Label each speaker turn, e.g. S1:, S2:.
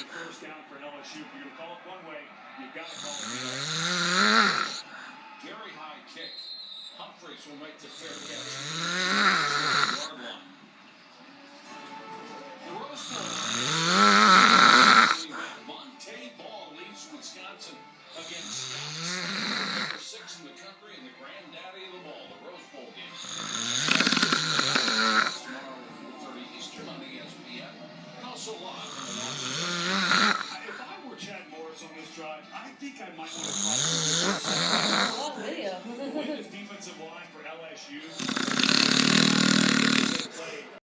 S1: First down for LSU. If you're going to call it one way, you've got to call it the other.
S2: Very high kick. Humphreys will make the fair catch. Yard line. The Rose Bowl. Monte Ball leads Wisconsin against number 6 in the country and the granddaddy of the ball. The Rose Bowl game. Tomorrow, 4:30 Eastern on ESPN. And also live from the
S1: If I were Chad Morris on this drive, I think I might want to try
S3: Oh, video.
S1: the defensive line for LSU.